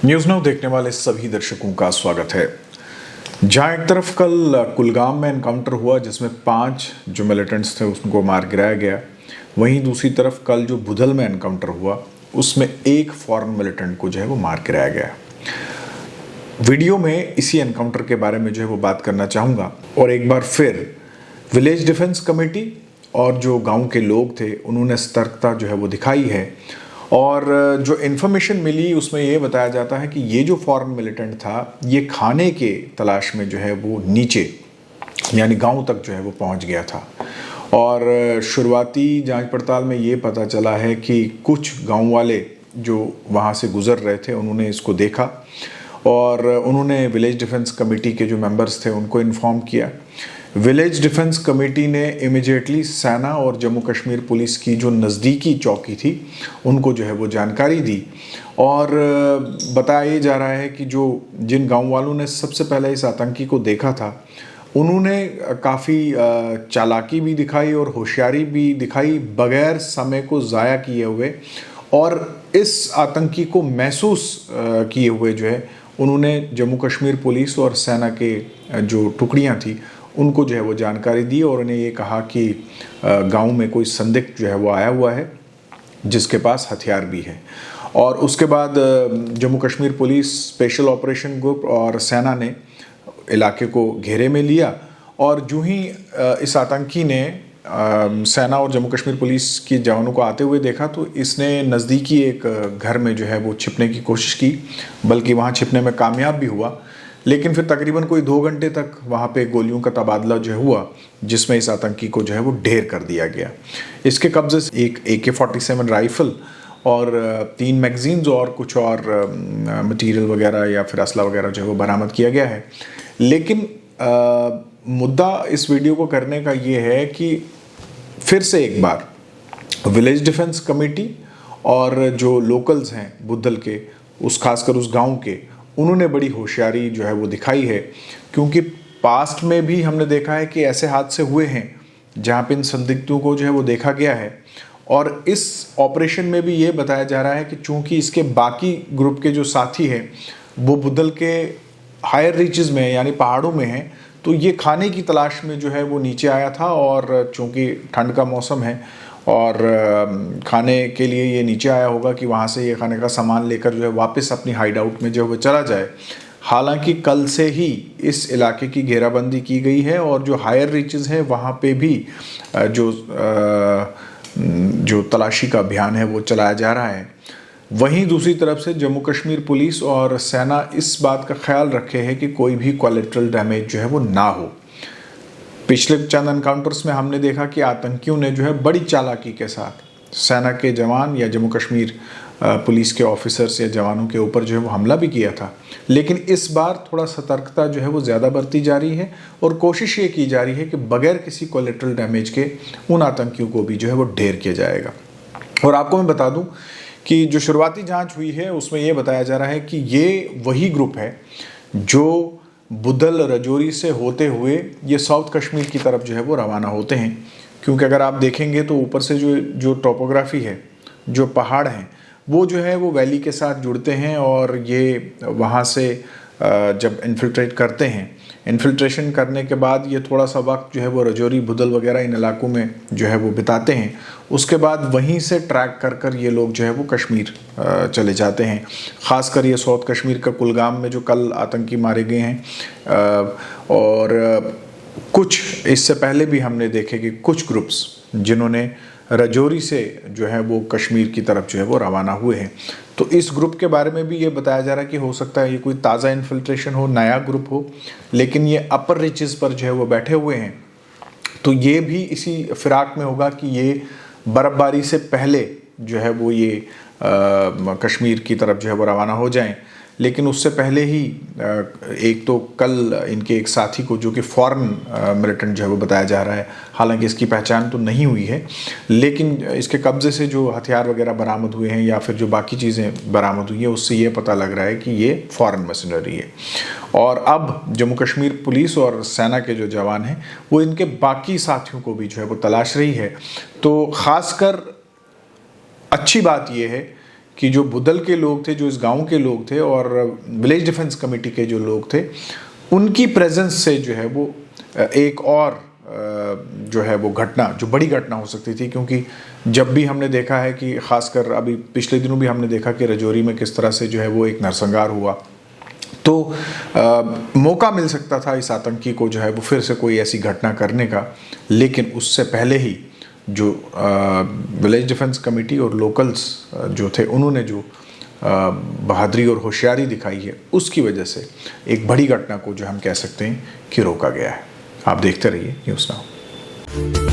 News now देखने वाले सभी दर्शकों का स्वागत है। जहां एक तरफ कल कुलगाम में एनकाउंटर हुआ जिसमें 5 जो मिलिटेंट्स थे उनको मार गिराया गया, वहीं दूसरी तरफ कल जो बुधल में एनकाउंटर हुआ उसमें एक फॉरेन मिलिटेंट को जो है वो मार गिराया गया। वीडियो में इसी एनकाउंटर के बारे में जो है वो बात करना चाहूँगा और एक बार फिर विलेज डिफेंस कमेटी और जो गाँव के लोग थे उन्होंने सतर्कता जो है वो दिखाई है। और जो इन्फॉर्मेशन मिली उसमें ये बताया जाता है कि ये जो फॉरेन मिलिटेंट था ये खाने के तलाश में जो है वो नीचे यानी गांव तक जो है वो पहुंच गया था। और शुरुआती जांच पड़ताल में ये पता चला है कि कुछ गांव वाले जो वहां से गुजर रहे थे उन्होंने इसको देखा और उन्होंने विलेज डिफेंस कमेटी के जो मेंबर्स थे उनको इन्फॉर्म किया। विलेज डिफेंस कमेटी ने इमिडिएटली सेना और जम्मू कश्मीर पुलिस की जो नज़दीकी चौकी थी उनको जो है वो जानकारी दी और बताया जा रहा है कि जिन गांव वालों ने सबसे पहले इस आतंकी को देखा था उन्होंने काफ़ी चालाकी भी दिखाई और होशियारी भी दिखाई बगैर समय को ज़ाया किए हुए, और इस आतंकी को महसूस किए हुए जो है उन्होंने जम्मू कश्मीर पुलिस और सेना के जो टुकड़ियां थी उनको जो है वो जानकारी दी और उन्हें ये कहा कि गांव में कोई संदिग्ध जो है वो आया हुआ है जिसके पास हथियार भी है। और उसके बाद Jammu Kashmir police special operation group और सेना ने इलाके को घेरे में लिया और जो ही इस आतंकी ने सेना और जम्मू कश्मीर पुलिस के जवानों को आते हुए देखा तो इसने नज़दीकी एक घर में जो है वो छिपने की कोशिश की, बल्कि वहाँ छिपने में कामयाब भी हुआ। लेकिन फिर तकरीबन कोई 2 घंटे तक वहाँ पे गोलियों का तबादला जो हुआ जिसमें इस आतंकी को जो है वो ढेर कर दिया गया। इसके कब्जे से एक AK-47 राइफ़ल और 3 मैगजीन्स और कुछ और मटेरियल वगैरह या फिर असला वगैरह जो है वो बरामद किया गया है। लेकिन मुद्दा इस वीडियो को करने का ये है कि फिर से एक बार विलेज डिफेंस कमेटी और जो लोकल्स हैं बुद्धल के खासकर उस गांव के, उन्होंने बड़ी होशियारी जो है वो दिखाई है, क्योंकि पास्ट में भी हमने देखा है कि ऐसे हादसे हुए हैं जहाँ पे इन संदिग्धों को जो है वो देखा गया है। और इस ऑपरेशन में भी ये बताया जा रहा है कि चूंकि इसके बाकी ग्रुप के जो साथी हैं वो बुद्धल के हायर रीचेस में यानी पहाड़ों में हैं, तो ये खाने की तलाश में जो है वो नीचे आया था और चूंकि ठंड का मौसम है और खाने के लिए ये नीचे आया होगा कि वहाँ से ये खाने का सामान लेकर जो है वापस अपनी हाइड आउट में जो है वो चला जाए। हालांकि कल से ही इस इलाके की घेराबंदी की गई है और जो हायर रीचेस हैं वहाँ पे भी जो तलाशी का अभियान है वो चलाया जा रहा है। वहीं दूसरी तरफ से जम्मू कश्मीर पुलिस और सेना इस बात का ख्याल रखे है कि कोई भी कोलेटरल डैमेज जो है वो ना हो। पिछले चंद एनकाउंटर्स में हमने देखा कि आतंकियों ने जो है बड़ी चालाकी के साथ सेना के जवान या जम्मू कश्मीर पुलिस के ऑफिसर्स या जवानों के ऊपर जो है वो हमला भी किया था। लेकिन इस बार थोड़ा सतर्कता जो है वो ज़्यादा बरती जा रही है और कोशिश ये की जा रही है कि बगैर किसी कोलेटरल डैमेज के उन आतंकियों को भी जो है वो ढेर किया जाएगा। और आपको मैं बता दूं कि जो शुरुआती जांच हुई है उसमें ये बताया जा रहा है कि ये वही ग्रुप है जो बुद्धल रजौरी से होते हुए ये साउथ कश्मीर की तरफ जो है वो रवाना होते हैं। क्योंकि अगर आप देखेंगे तो ऊपर से जो टोपोग्राफी है, जो पहाड़ हैं, वो जो है वो वैली के साथ जुड़ते हैं और ये वहाँ से जब इन्फिल्ट्रेट करते हैं, इन्फिल्ट्रेशन करने के बाद ये थोड़ा सा वक्त जो है वो रजौरी बुद्धल वगैरह इन इलाकों में जो है वो बिताते हैं। उसके बाद वहीं से ट्रैक कर ये लोग जो है वो कश्मीर चले जाते हैं। ख़ासकर ये साउथ कश्मीर का कुलगाम में जो कल आतंकी मारे गए हैं और कुछ इससे पहले भी हमने देखे कि कुछ ग्रुप्स जिन्होंने रजौरी से जो है वो कश्मीर की तरफ जो है वो रवाना हुए हैं। तो इस ग्रुप के बारे में भी ये बताया जा रहा है कि हो सकता है ये कोई ताज़ा इन्फिल्ट्रेशन हो, नया ग्रुप हो, लेकिन ये अपर रीचेस पर जो है वो बैठे हुए हैं। तो ये भी इसी फिराक में होगा कि ये बर्फ़बारी से पहले जो है वो ये कश्मीर की तरफ जो है वो रवाना हो जाएं। लेकिन उससे पहले ही एक तो कल इनके एक साथी को जो कि फॉरेन मिलिटेंट जो है वो बताया जा रहा है, हालांकि इसकी पहचान तो नहीं हुई है, लेकिन इसके कब्ज़े से जो हथियार वगैरह बरामद हुए हैं या फिर जो बाकी चीज़ें बरामद हुई हैं उससे ये पता लग रहा है कि ये फॉरेन मशीनरी है। और अब जम्मू कश्मीर पुलिस और सेना के जो जवान हैं वो इनके बाकी साथियों को भी जो है वो तलाश रही है। तो ख़ासकर अच्छी बात यह है कि जो बुदल के लोग थे, जो इस गांव के लोग थे और विलेज डिफेंस कमेटी के जो लोग थे, उनकी प्रेजेंस से जो है वो एक और जो है वो घटना, जो बड़ी घटना हो सकती थी। क्योंकि जब भी हमने देखा है कि खासकर अभी पिछले दिनों भी हमने देखा कि राजौरी में किस तरह से जो है वो एक नरसंहार हुआ, तो मौका मिल सकता था इस आतंकी को जो है वो फिर से कोई ऐसी घटना करने का। लेकिन उससे पहले ही जो विलेज डिफेंस कमेटी और लोकल्स जो थे, उन्होंने जो बहादुरी और होशियारी दिखाई है, उसकी वजह से एक बड़ी घटना को जो हम कह सकते हैं कि रोका गया है। आप देखते रहिए न्यूज़ नाउ।